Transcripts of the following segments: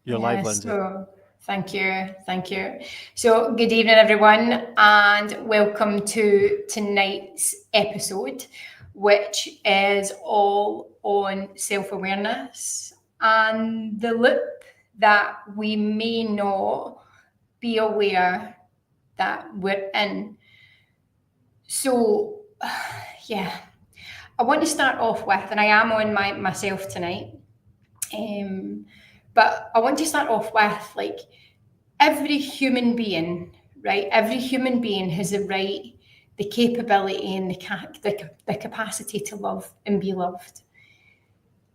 You're live, Yes, Lindsay. so thank you, thank you. So good evening, everyone, and welcome to tonight's episode, which is all on self-awareness and the loop that we may not be aware that we're in. So, yeah, I want to start off with, and I am on myself tonight, but I want to start off with like every human being, right? Every human being has the right, the capability, and the capacity to love and be loved.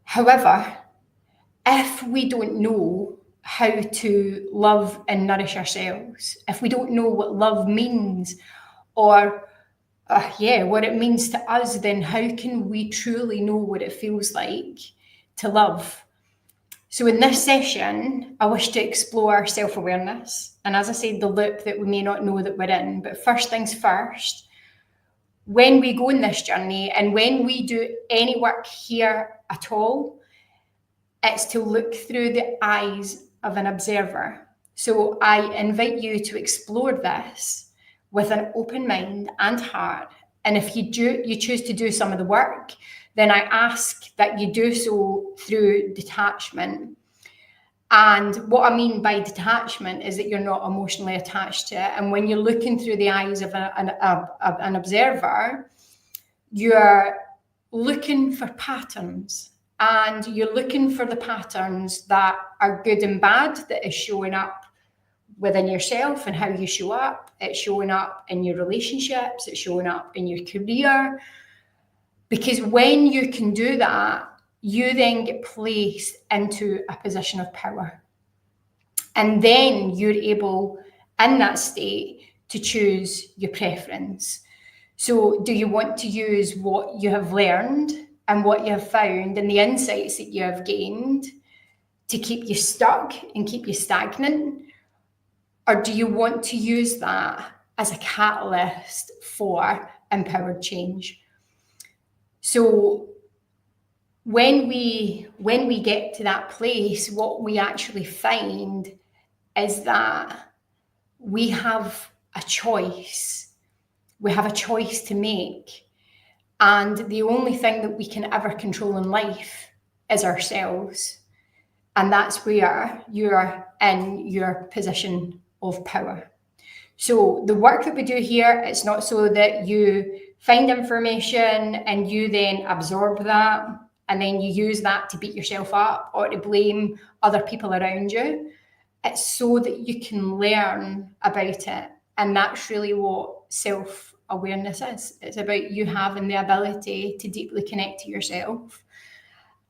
However, if we don't know how to love and nourish ourselves, if we don't know what love means, or what it means to us, then how can we truly know what it feels like to love? So in this session, I wish to explore self-awareness. And as I said, the loop that we may not know that we're in. But first things first, when we go in this journey and when we do any work here at all, it's to look through the eyes of an observer. So I invite you to explore this with an open mind and heart. And if you choose to do some of the work, then I ask that you do so through detachment. And what I mean by detachment is that you're not emotionally attached to it. And when you're looking through the eyes of an observer, you're looking for patterns. And you're looking for the patterns that are good and bad, that is showing up within yourself and how you show up. It's showing up in your relationships. It's showing up in your career. Because when you can do that, you then get placed into a position of power. And then you're able, in that state, to choose your preference. So do you want to use what you have learned and what you have found and the insights that you have gained to keep you stuck and keep you stagnant? Or do you want to use that as a catalyst for empowered change? So when we get to that place, what we actually find is that we have a choice. We have a choice to make. And the only thing that we can ever control in life is ourselves. And that's where you're in your position of power. So the work that we do here, it's not so that you find information and you then absorb that and then you use that to beat yourself up or to blame other people around you. It's so that you can learn about it. And that's really what self-awareness is. It's about you having the ability to deeply connect to yourself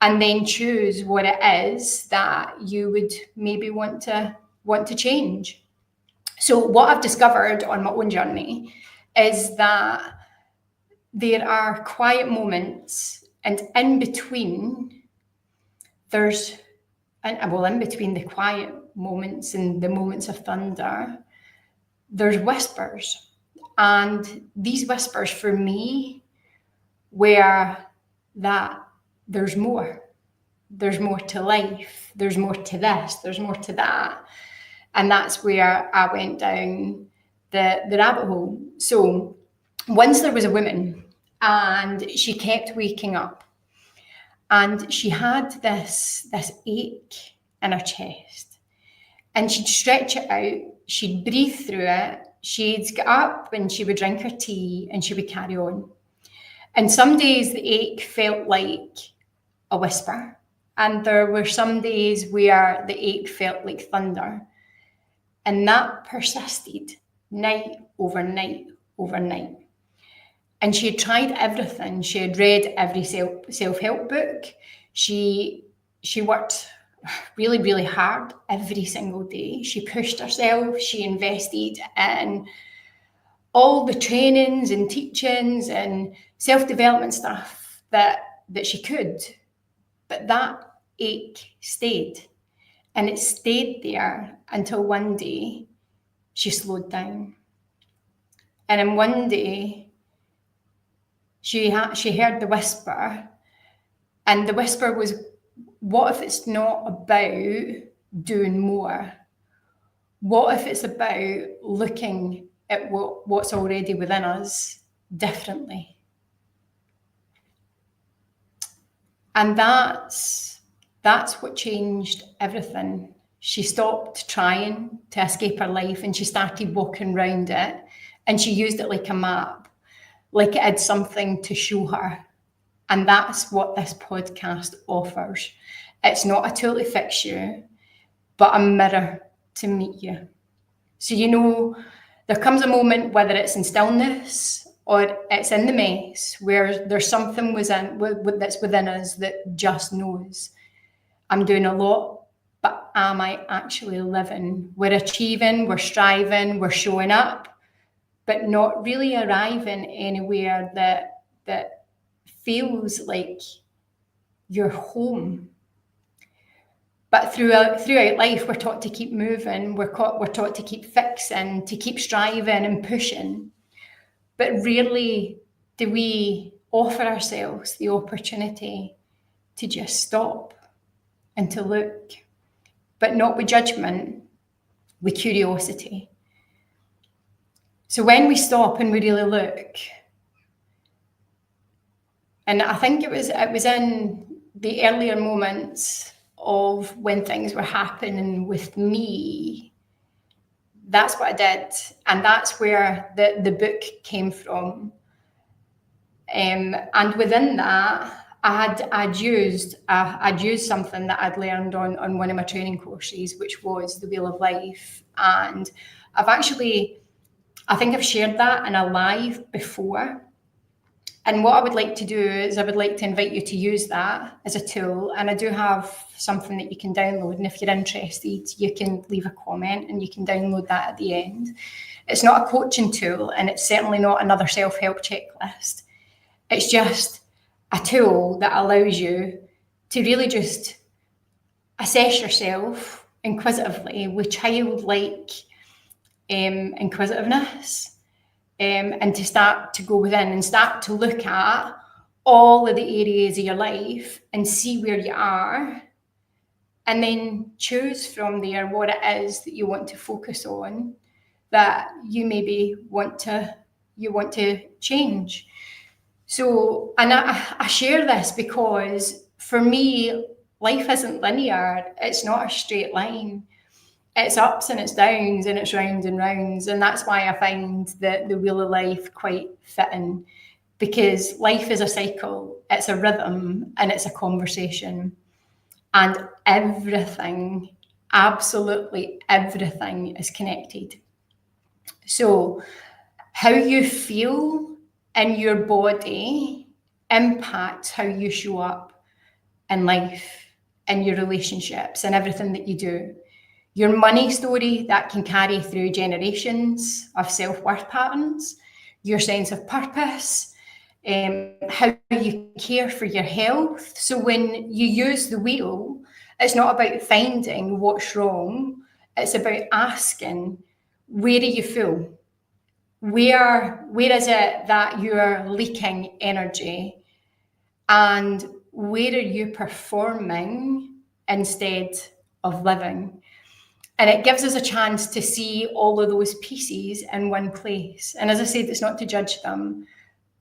and then choose what it is that you would maybe want to change. So what I've discovered on my own journey is that there are quiet moments, and in between in between the quiet moments and the moments of thunder, there's whispers. And these whispers for me were that there's more. There's more to life. There's more to this. There's more to that. And that's where I went down the rabbit hole. So once there was a woman and she kept waking up and she had this ache in her chest and she'd stretch it out, she'd breathe through it, she'd get up and she would drink her tea and she would carry on. And some days the ache felt like a whisper. And there were some days where the ache felt like thunder. And that persisted night over night over night. And she had tried everything. She had read every self-help book. She worked really, really hard every single day. She pushed herself. She invested in all the trainings and teachings and self-development stuff that she could. But that ache stayed. And it stayed there until one day she slowed down. And then one day she heard the whisper. And the whisper was, what if it's not about doing more? What if it's about looking at what's already within us differently? And that's what changed everything. She stopped trying to escape her life and she started walking around it, and she used it like a map, like it had something to show her. And that's what this podcast offers. It's not a tool to fix you, but a mirror to meet you. So, there comes a moment, whether it's in stillness or it's in the mess, where there's something that's within us that just knows, I'm doing a lot, but am I actually living? We're achieving, we're striving, we're showing up, but not really arriving anywhere that feels like your home. But throughout life, we're taught to keep moving, we're taught to keep fixing, to keep striving and pushing. But rarely do we offer ourselves the opportunity to just stop and to look, but not with judgment, with curiosity. So when we stop and we really look, and I think it was in the earlier moments of when things were happening with me, that's what I did. And that's where the book came from. And within that, I'd used something that I'd learned on one of my training courses, which was the Wheel of Life. And I think I've shared that in a live before. And what I would like to do is I would like to invite you to use that as a tool. And I do have something that you can download. And if you're interested, you can leave a comment and you can download that at the end. It's not a coaching tool, and it's certainly not another self-help checklist. It's just a tool that allows you to really just assess yourself inquisitively with childlike inquisitiveness. And to start to go within and start to look at all of the areas of your life and see where you are, and then choose from there what it is that you want to focus on, that you maybe want to change. So, and I share this because for me, life isn't linear. It's not a straight line. It's ups and it's downs and it's rounds and rounds. And that's why I find the Wheel of Life quite fitting, because life is a cycle, it's a rhythm, and it's a conversation. And everything, absolutely everything, is connected. So how you feel in your body impacts how you show up in life, in your relationships, and everything that you do. Your money story, that can carry through generations of self-worth patterns, your sense of purpose, how you care for your health. So when you use the wheel, it's not about finding what's wrong. It's about asking, where are you full? Where is it that you're leaking energy? And where are you performing instead of living? And it gives us a chance to see all of those pieces in one place. And as I said, it's not to judge them,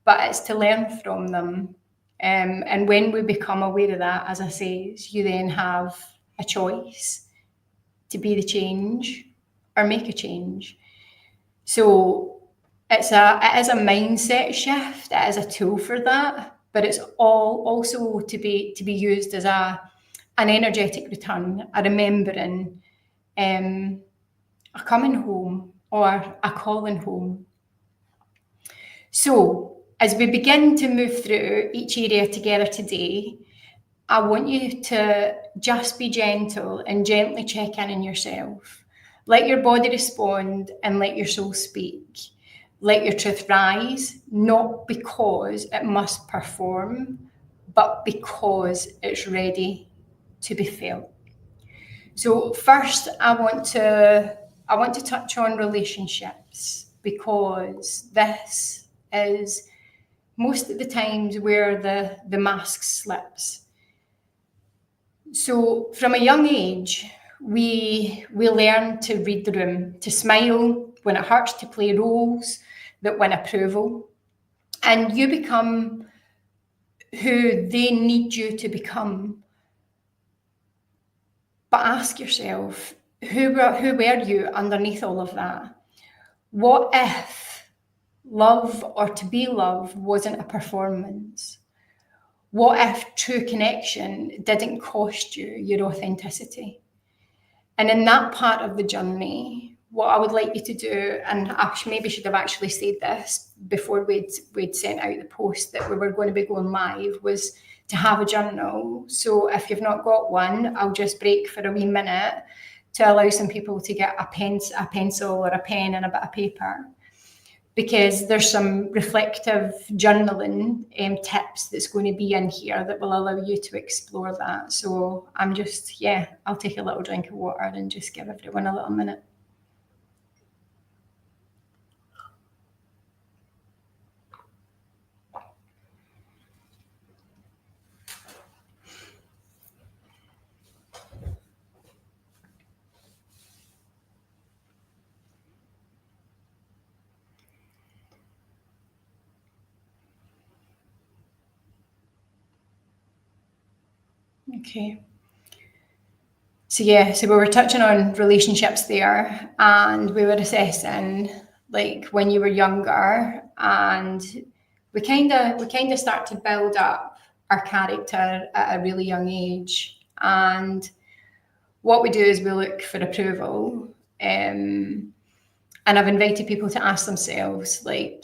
but it's to learn from them. And when we become aware of that, as I say, you then have a choice to be the change or make a change. So it is a mindset shift. It is a tool for that, but it's also to be used as an energetic return, a remembering, a coming home, or a calling home. So as we begin to move through each area together today, I want you to just be gentle and gently check in on yourself. Let your body respond and let your soul speak. Let your truth rise, not because it must perform, but because it's ready to be felt. So first, I want to touch on relationships, because this is most of the times where the mask slips. So from a young age, we learn to read the room, to smile when it hurts, to play roles that win approval. And you become who they need you to become. But ask yourself, who were you underneath all of that? What if love, or to be loved, wasn't a performance? What if true connection didn't cost you your authenticity? And in that part of the journey, what I would like you to do, and I maybe should have actually said this before we'd sent out the post that we were going to be going live, was to have a journal. So if you've not got one, I'll just break for a wee minute to allow some people to get a pencil or a pen and a bit of paper, because there's some reflective journaling tips that's going to be in here that will allow you to explore that. So I'm just, I'll take a little drink of water and just give everyone a little minute. Okay. So we were touching on relationships there, and we were assessing like when you were younger, and we kind of start to build up our character at a really young age. And what we do is we look for approval. And I've invited people to ask themselves, like,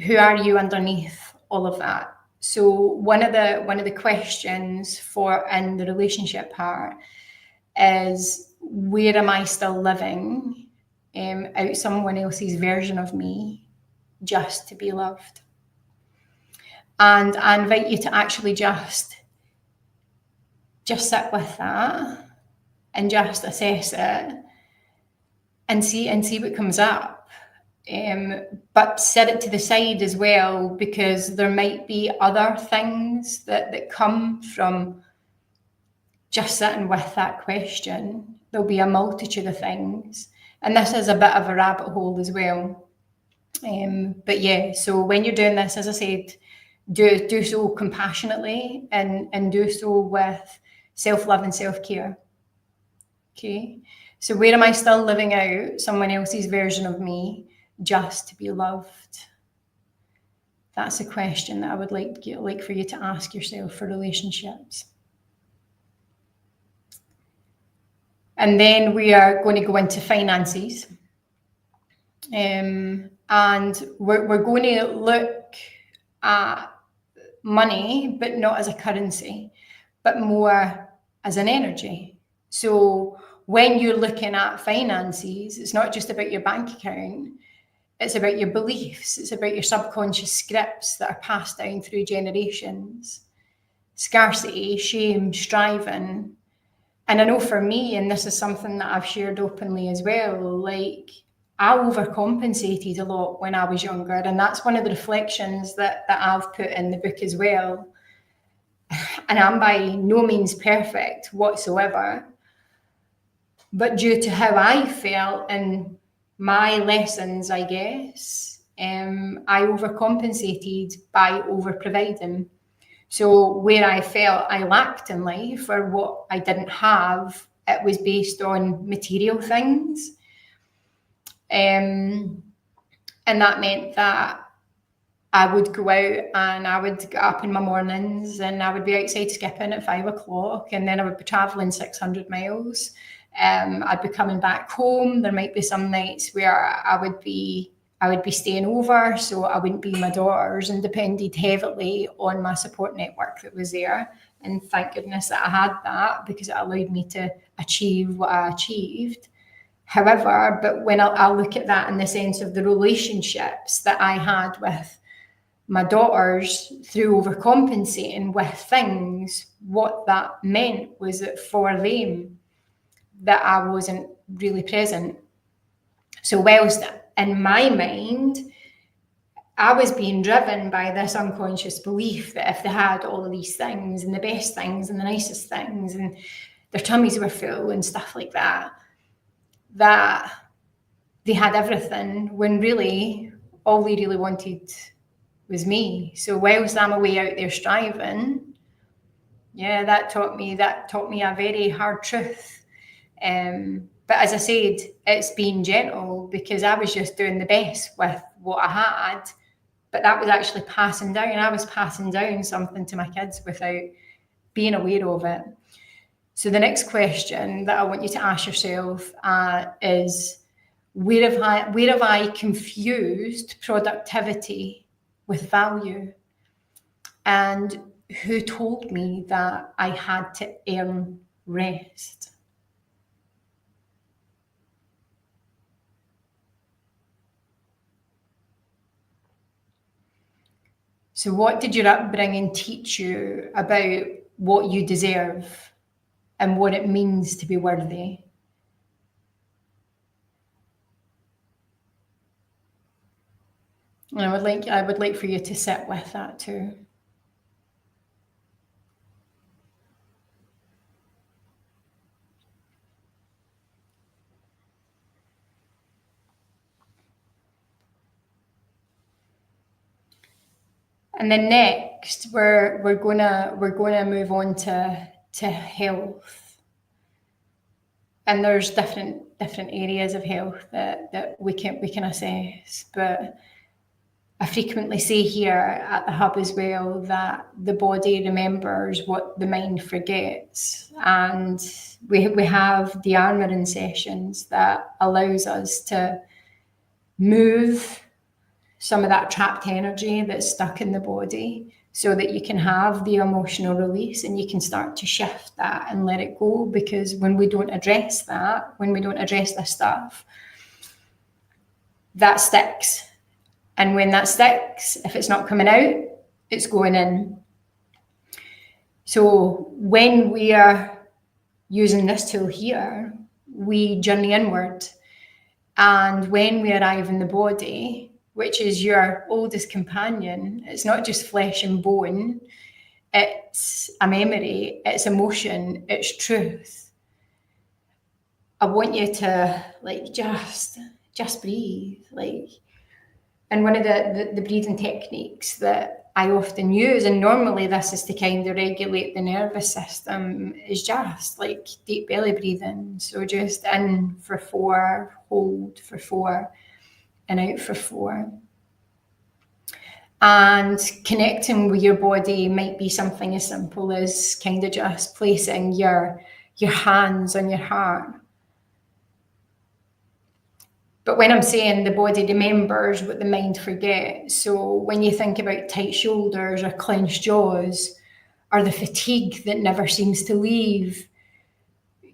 who are you underneath all of that? So one of the questions for in the relationship part is, where am I still living out someone else's version of me just to be loved? And I invite you to actually just sit with that and just assess it and see what comes up. But set it to the side as well, because there might be other things that come from just sitting with that question. There'll be a multitude of things. And this is a bit of a rabbit hole as well. But so when you're doing this, as I said, do so compassionately and do so with self-love and self-care. Okay. So where am I still living out someone else's version of me just to be loved? That's a question that I would like for you to ask yourself for relationships. And then we are going to go into finances. And we're going to look at money, but not as a currency, but more as an energy. So when you're looking at finances, it's not just about your bank account. It's about your beliefs. It's about your subconscious scripts that are passed down through generations. Scarcity, shame, striving. And I know for me, and this is something that I've shared openly as well, like I overcompensated a lot when I was younger. And that's one of the reflections that I've put in the book as well. And I'm by no means perfect whatsoever. But due to how I felt and my lessons, I guess, I overcompensated by over-providing. So where I felt I lacked in life or what I didn't have, it was based on material things. And that meant that I would go out and I would get up in my mornings and I would be outside skipping at 5 o'clock, and then I would be traveling 600 miles. I'd be coming back home. There might be some nights where I would be staying over, so I wouldn't be my daughters, and depended heavily on my support network that was there. And thank goodness that I had that, because it allowed me to achieve what I achieved. However, but when I'll look at that in the sense of the relationships that I had with my daughters through overcompensating with things, what that meant was that for them, that I wasn't really present. So whilst in my mind, I was being driven by this unconscious belief that if they had all of these things and the best things and the nicest things and their tummies were full and stuff like that, that they had everything when really all they really wanted was me. So whilst I'm away out there striving, yeah, that taught me a very hard truth. But as I said, it's been gentle because I was just doing the best with what I had, but that was actually passing down. I was passing down something to my kids without being aware of it. So the next question that I want you to ask yourself is, where have I confused productivity with value? And who told me that I had to earn rest? So what did your upbringing teach you about what you deserve and what it means to be worthy? And I would like for you to sit with that too. And then next, we're gonna move on to health. And there's different areas of health that we can assess. But I frequently say here at the hub as well that the body remembers what the mind forgets. And we have the armoring sessions that allows us to move some of that trapped energy that's stuck in the body so that you can have the emotional release and you can start to shift that and let it go. Because when we don't address that, when we don't address this stuff, that sticks. And when that sticks, if it's not coming out, it's going in. So when we are using this tool here, we journey inward. And when we arrive in the body, which is your oldest companion, it's not just flesh and bone, it's a memory, it's emotion, it's truth. I want you to just breathe. And one of the breathing techniques that I often use, and normally this is to kind of regulate the nervous system, is just like deep belly breathing. So just in for 4, hold for 4, and out for 4. And connecting with your body might be something as simple as kind of just placing your hands on your heart. But when I'm saying the body remembers what the mind forgets, so when you think about tight shoulders or clenched jaws or the fatigue that never seems to leave,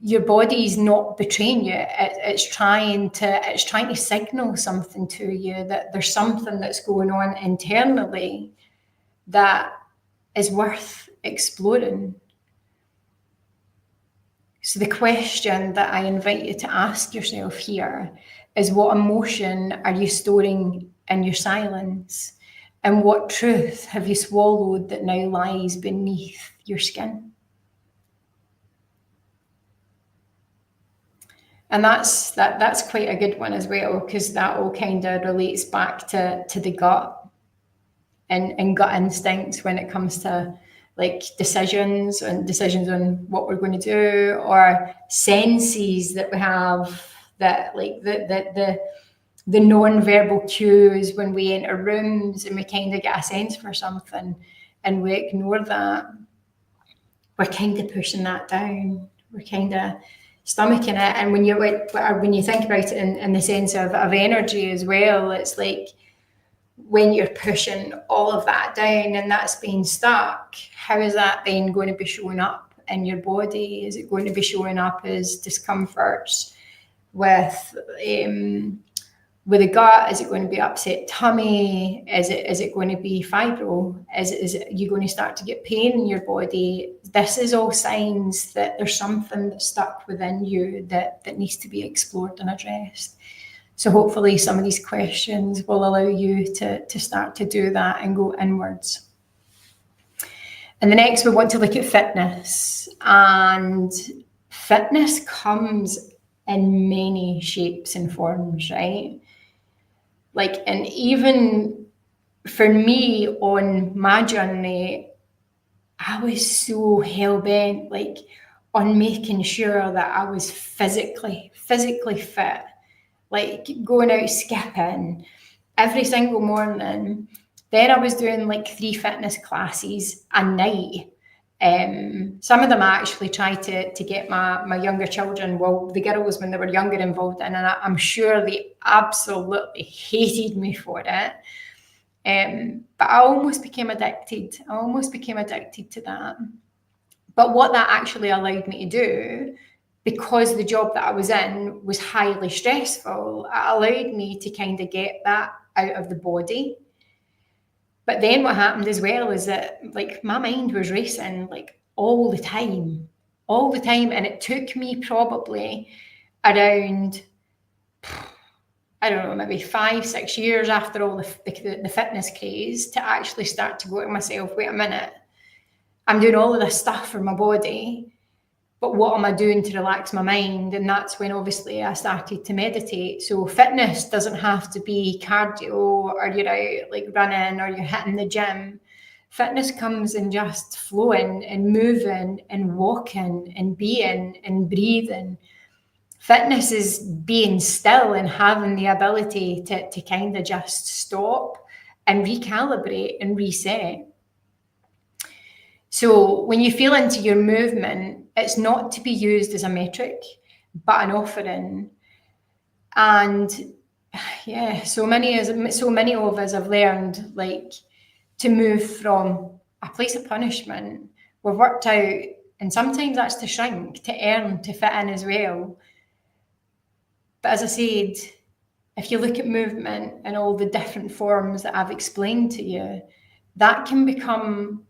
your body's not betraying you. It's trying to signal something to you, that there's something that's going on internally that is worth exploring. So the question that I invite you to ask yourself here is, what emotion are you storing in your silence? And what truth have you swallowed that now lies beneath your skin? And that's quite a good one as well, because that all kind of relates back to the gut and gut instincts when it comes to like decisions on what we're going to do, or senses that we have, that like the non-verbal cues when we enter rooms and we kind of get a sense for something and we ignore that. We're kind of pushing that down. We're kind of stomaching it. And when you think about it in the sense of energy as well, it's like when you're pushing all of that down and that's being stuck, how is that then going to be showing up in your body? Is it going to be showing up as discomforts with the gut? Is it going to be upset tummy? Is it going to be fibro? Is you going to start to get pain in your body? This is all signs that there's something that's stuck within you that needs to be explored and addressed. So hopefully some of these questions will allow you to start to do that and go inwards. And the next, we want to look at fitness. And fitness comes in many shapes and forms, right? Like, and even for me on my journey, I was so hell-bent, like, on making sure that I was physically fit, like going out skipping every single morning. Then I was doing like 3 fitness classes a night. Some of them I actually tried to get my younger children, well, the girls when they were younger, involved in, and I'm sure they absolutely hated me for it. But I almost became addicted. To that. But what that actually allowed me to do, because the job that I was in was highly stressful, it allowed me to kind of get that out of the body. But then what happened as well is that, like, my mind was racing like all the time. And it took me probably around, I don't know, maybe 5-6 years after all the fitness craze to actually start to go to myself, wait a minute, I'm doing all of this stuff for my body, but what am I doing to relax my mind? And that's when obviously I started to meditate. So fitness doesn't have to be cardio or you're out like running or you're hitting the gym. Fitness comes in just flowing and moving and walking and being and breathing. Fitness is being still and having the ability to kind of just stop and recalibrate and reset. So when you feel into your movement, it's not to be used as a metric, but an offering. And yeah, so many of us have learned, like, to move from a place of punishment. We've worked out, and sometimes that's to shrink, to earn, to fit in as well. But as I said, if you look at movement and all the different forms that I've explained to you, that can become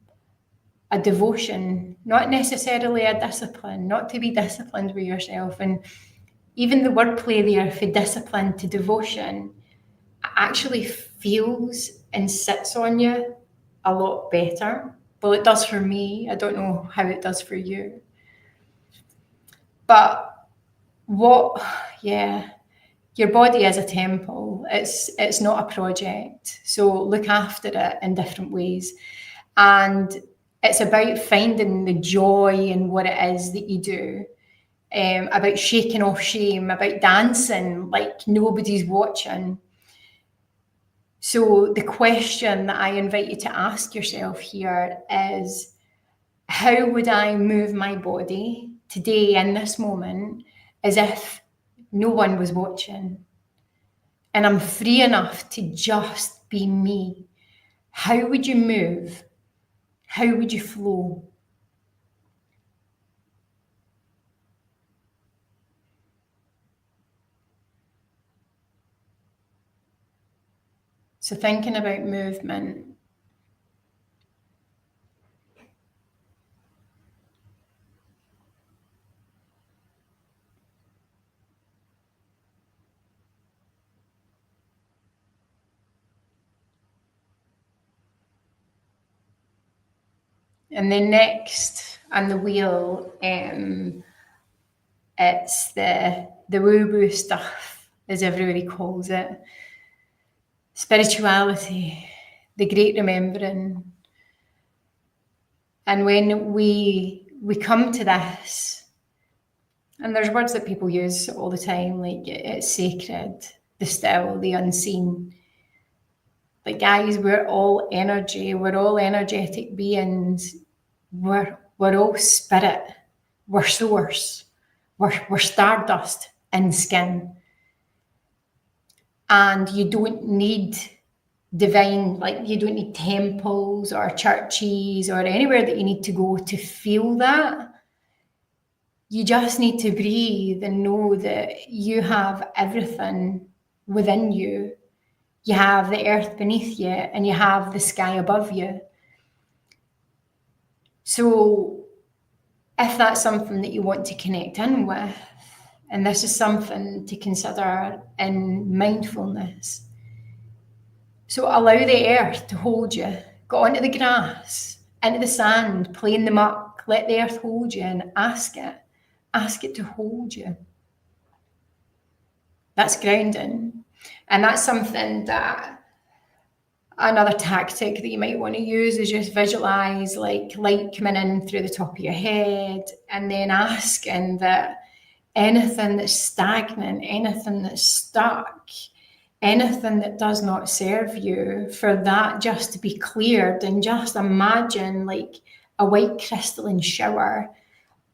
a devotion, not necessarily a discipline, not to be disciplined with yourself. And even the wordplay there for discipline to devotion actually feels and sits on you a lot better. Well, it does for me. I don't know how it does for you. But your body is a temple. It's not a project. So look after it in different ways. And it's about finding the joy in what it is that you do, about shaking off shame, about dancing like nobody's watching. So the question that I invite you to ask yourself here is, how would I move my body today in this moment as if no one was watching? And I'm free enough to just be me. How would you move? How would you flow? So thinking about movement. And then next on the wheel, it's the woo-woo stuff, as everybody calls it. Spirituality, the great remembering. And when we come to this, and there's words that people use all the time, like it's sacred, the still, the unseen. But guys, we're all energy. We're all energetic beings. We're all spirit. We're source. We're stardust in skin. And you don't need divine, like you don't need temples or churches or anywhere that you need to go to feel that. You just need to breathe and know that you have everything within you. You have the earth beneath you and you have the sky above you. So if that's something that you want to connect in with, and this is something to consider in mindfulness, so allow the earth to hold you. Go onto the grass, into the sand, play in the muck, let the earth hold you and ask it, ask it to hold you. That's grounding. And that's something that another tactic that you might want to use is just visualize like light coming in through the top of your head, and then asking that anything that's stagnant, anything that's stuck, anything that does not serve you, for that just to be cleared. And just imagine like a white crystalline shower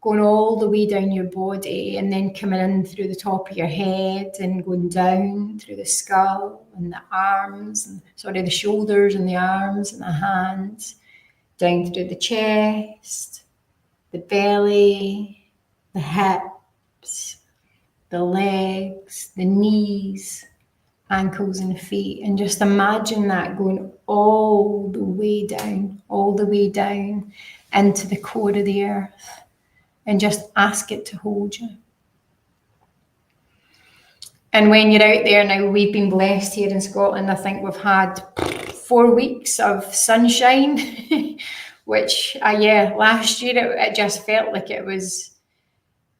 going all the way down your body and then coming in through the top of your head and going down through the skull and the arms, and the shoulders and the arms and the hands, down through the chest, the belly, the hips, the legs, the knees, ankles and feet. And just imagine that going all the way down into the core of the earth. And just ask it to hold you. And when you're out there now, we've been blessed here in Scotland. I think we've had 4 weeks of sunshine, which, last year it just felt like it was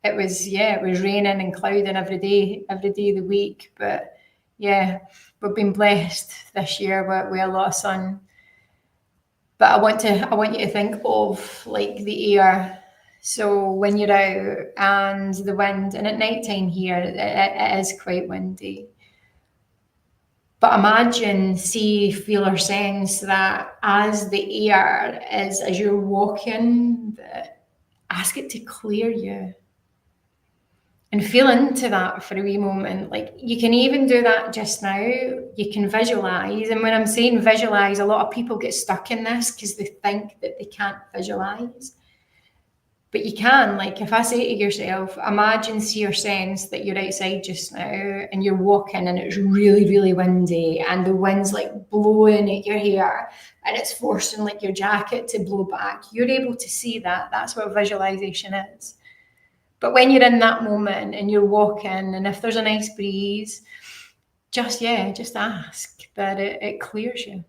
raining and clouding every day of the week. But yeah, we've been blessed this year with a lot of sun. But I want you to think of like the air. So when you're out and the wind, and at night time here, it is quite windy. But imagine, see, feel or sense that as the air is, as you're walking, ask it to clear you. And feel into that for a wee moment. Like you can even do that just now. You can visualize. And when I'm saying visualize, a lot of people get stuck in this because they think that they can't visualize. But you can, like if I say to yourself, imagine, see or sense that you're outside just now and you're walking and it's really, really windy and the wind's like blowing at your hair and it's forcing like your jacket to blow back. You're able to see that. That's what visualization is. But when you're in that moment and you're walking, and if there's a nice breeze, just ask that it clears you.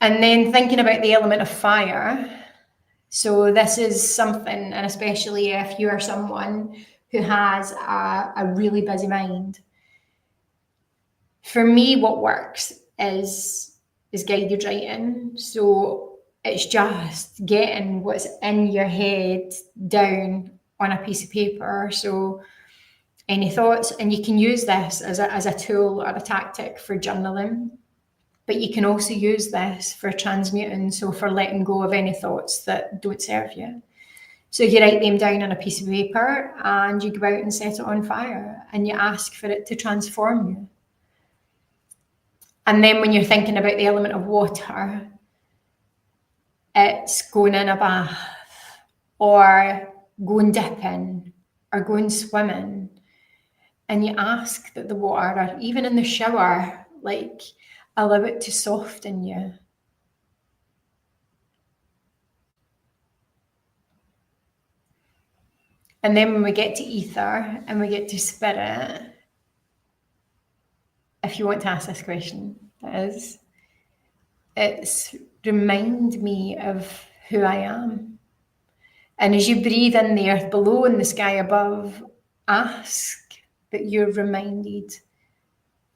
And then thinking about the element of fire. So this is something, and especially if you are someone who has a really busy mind. For me, what works is guided writing. So it's just getting what's in your head down on a piece of paper. So any thoughts, and you can use this as a tool or a tactic for journaling. But you can also use this for transmuting, so for letting go of any thoughts that don't serve you. So you write them down on a piece of paper and you go out and set it on fire and you ask for it to transform you. And then when you're thinking about the element of water, it's going in a bath or going dipping or going swimming. And you ask that the water, or even in the shower, like, allow it to soften you. And then when we get to ether and we get to spirit, if you want to ask this question, it's remind me of who I am. And as you breathe in the earth below and the sky above, ask that you're reminded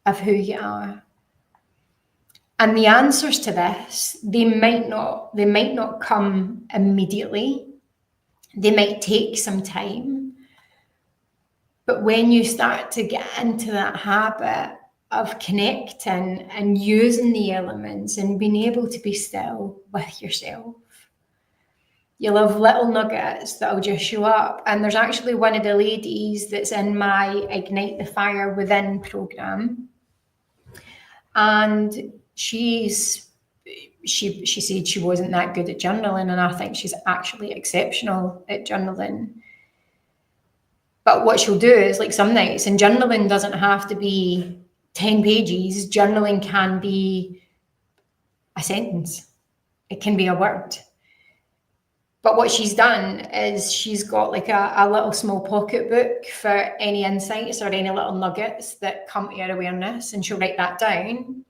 of who you are. And the answers to this, they might not come immediately. They might take some time. But when you start to get into that habit of connecting and using the elements and being able to be still with yourself, you'll have little nuggets that'll just show up. And there's actually one of the ladies that's in my Ignite the Fire Within program. And she said she wasn't that good at journaling, and I think she's actually exceptional at journaling. But what she'll do is, like, some nights, and journaling doesn't have to be 10 pages, journaling can be a sentence, it can be a word. But what she's done is she's got like a little small pocketbook for any insights or any little nuggets that come to her awareness, and she'll write that down.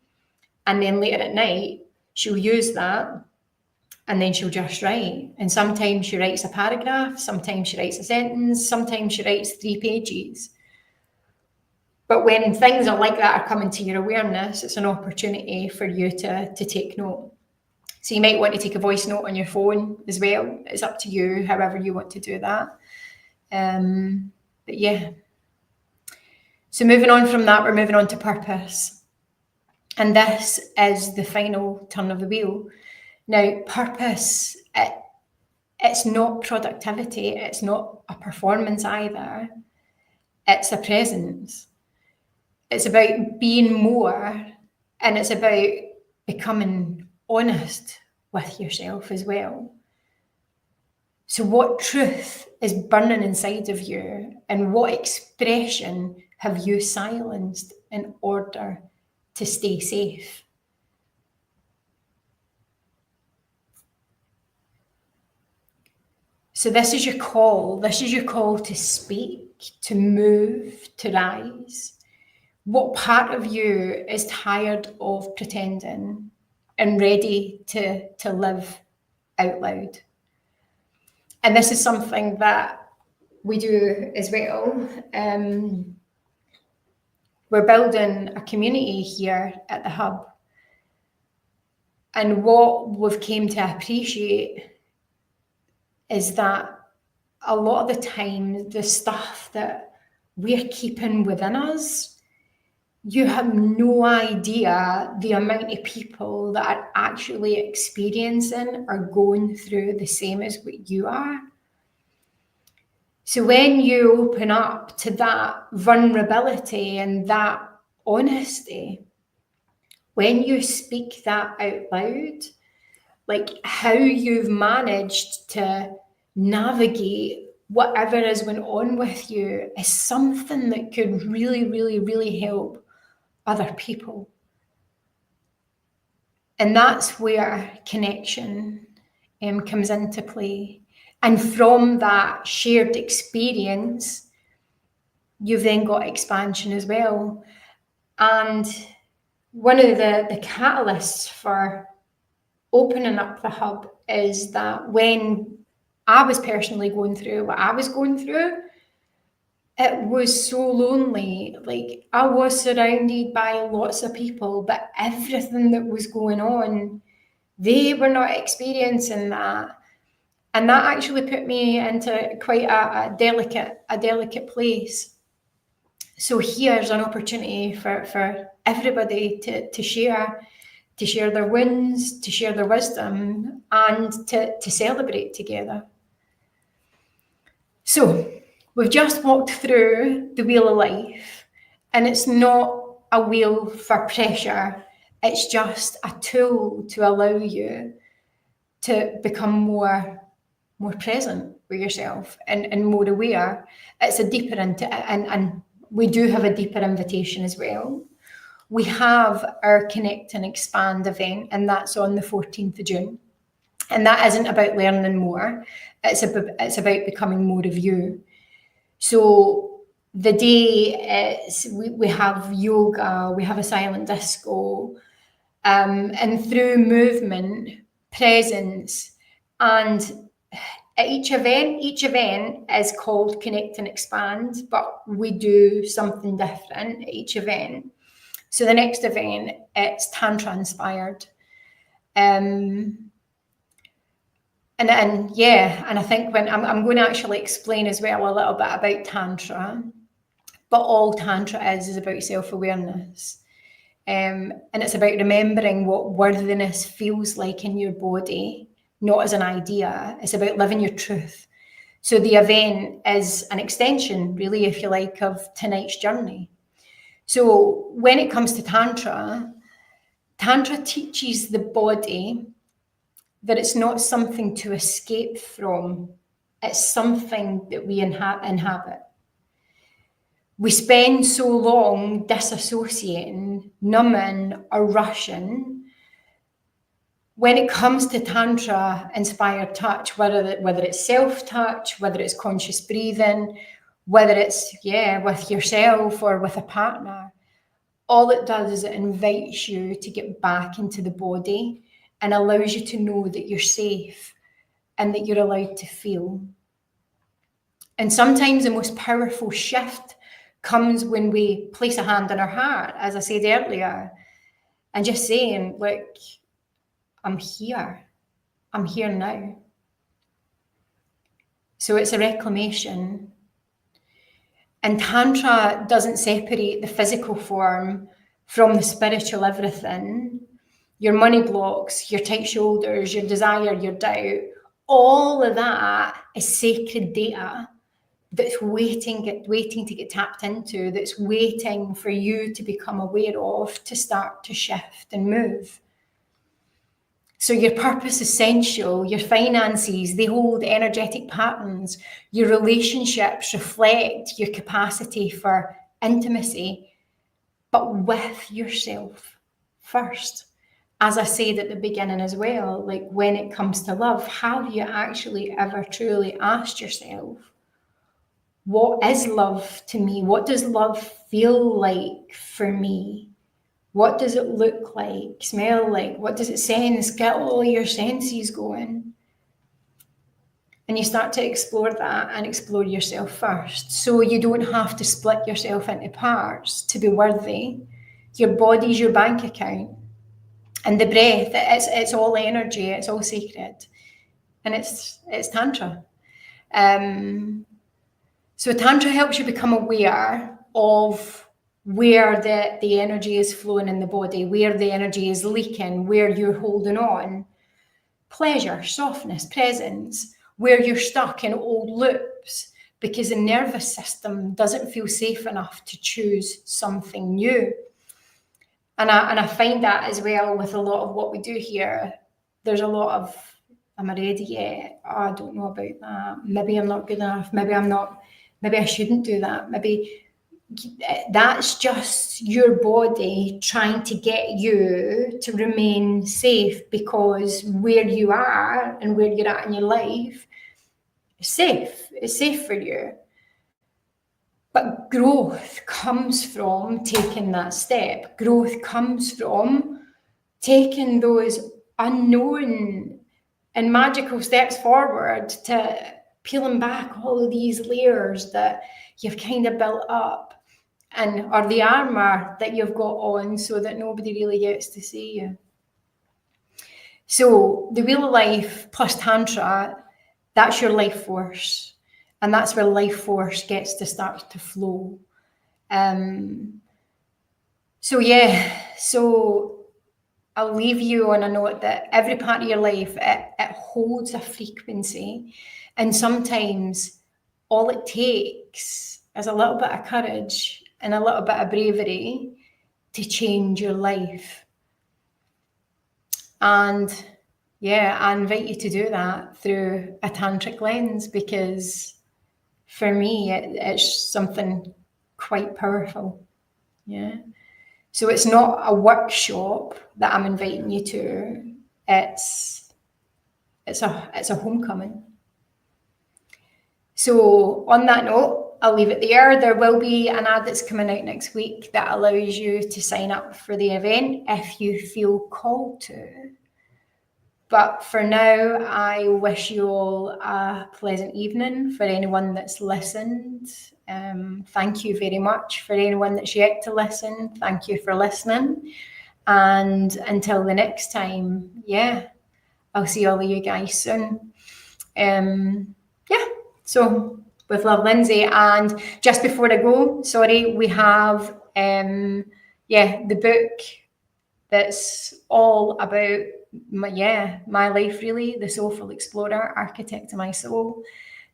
And then later at night, she'll use that And then she'll just write. And sometimes she writes a paragraph, sometimes she writes a sentence, sometimes she writes 3 pages. But when things are like that are coming to your awareness, it's an opportunity for you to take note. So you might want to take a voice note on your phone as well. It's up to you, however you want to do that. But yeah. So moving on from that, we're moving on to purpose. And this is the final turn of the wheel. Now, purpose, it's not productivity. It's not a performance either. It's a presence. It's about being more, and it's about becoming honest with yourself as well. So what truth is burning inside of you, and what expression have you silenced in order to stay safe? So this is your call. This is your call to speak, to move, to rise. What part of you is tired of pretending and ready to live out loud? And this is something that we do as well. We're building a community here at the Hub. And what we've came to appreciate is that a lot of the time, the stuff that we're keeping within us, you have no idea the amount of people that are actually experiencing or going through the same as what you are. So when you open up to that vulnerability and that honesty, when you speak that out loud, like how you've managed to navigate whatever is going on with you is something that could really, really, really help other people. And that's where connection comes into play. And from that shared experience, you've then got expansion as well. And one of the catalysts for opening up the Hub is that when I was personally going through what I was going through, it was so lonely. Like, I was surrounded by lots of people, but everything that was going on, they were not experiencing that. And that actually put me into quite a delicate place. So here's an opportunity for everybody to share their wins, to share their wisdom, and to celebrate together. So we've just walked through the wheel of life, and it's not a wheel for pressure. It's just a tool to allow you to become more present with yourself and more aware. It's a deeper and we do have a deeper invitation as well. We have our Connect and Expand event, and that's on the 14th of June. And that isn't about learning more. It's about becoming more of you. So the day is we have yoga, we have a silent disco, and through movement, presence, and at each event is called Connect and Expand, but we do something different at each event. So the next event, it's Tantra inspired. And I think when I'm going to actually explain as well a little bit about Tantra, but all Tantra is about self-awareness. And it's about remembering what worthiness feels like in your body, not as an idea. It's about living your truth. So the event is an extension, really, if you like, of tonight's journey. So when it comes to Tantra teaches the body that it's not something to escape from. It's something that we inhabit. We spend so long disassociating, numbing, or rushing. When it comes to Tantra inspired touch, whether it's self-touch, whether it's conscious breathing, whether it's with yourself or with a partner, all it does is it invites you to get back into the body and allows you to know that you're safe and that you're allowed to feel. And sometimes the most powerful shift comes when we place a hand on our heart, as I said earlier, and just saying, look, I'm here now. So it's a reclamation. And Tantra doesn't separate the physical form from the spiritual everything. Your money blocks, your tight shoulders, your desire, your doubt, all of that is sacred data that's waiting to get tapped into, that's waiting for you to become aware of, to start to shift and move. So your purpose essential, your finances, they hold energetic patterns. Your relationships reflect your capacity for intimacy, but with yourself first. As I said at the beginning as well, like when it comes to love, have you actually ever truly asked yourself, what is love to me? What does love feel like for me? What does it look like, smell like? What does it sense? Get all your senses going. And you start to explore that and explore yourself first. So you don't have to split yourself into parts to be worthy. Your body's your bank account. And the breath, it's all energy, it's all sacred. And it's Tantra. So Tantra helps you become aware of where the energy is flowing in the body, where the energy is leaking, where you're holding on. Pleasure, softness, presence, where you're stuck in old loops because the nervous system doesn't feel safe enough to choose something new. And I find that as well with a lot of what we do here. There's a lot of, am I ready yet? Oh, I don't know about that. Maybe I'm not good enough. Maybe I shouldn't do that. Maybe that's just your body trying to get you to remain safe, because where you are and where you're at in your life is safe. It's safe for you. But growth comes from taking that step. Growth comes from taking those unknown and magical steps forward, to peeling back all of these layers that you've kind of built up, or the armor that you've got on, so that nobody really gets to see you. So the Wheel of Life plus Tantra, that's your life force. And that's where life force gets to start to flow. So I'll leave you on a note that every part of your life, it holds a frequency. And sometimes all it takes is a little bit of courage and a little bit of bravery to change your life. And yeah, I invite you to do that through a tantric lens, because for me, it's something quite powerful. Yeah. So it's not a workshop that I'm inviting you to. It's a homecoming. So on that note, I'll leave it there. There will be an ad that's coming out next week that allows you to sign up for the event if you feel called to. But for now, I wish you all a pleasant evening. For anyone that's listened, thank you very much. For anyone that's yet to listen, thank you for listening. And until the next time, I'll see all of you guys soon. So with love, Lindsay. And just before I go, we have the book that's all about my life, really, The Soulful Explorer, Architect of My Soul.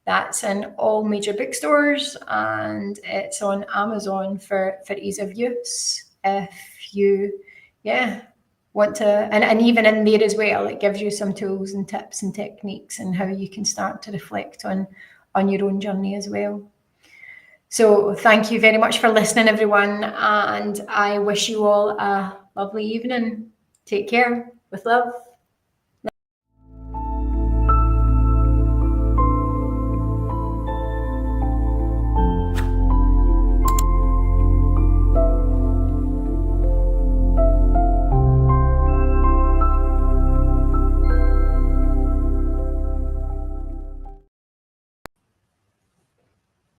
That's in all major bookstores, and it's on Amazon for ease of use. If you want to, and even in there as well, it gives you some tools and tips and techniques and how you can start to reflect on your own journey as well. So thank you very much for listening, everyone, and I wish you all a lovely evening. Take care. With love.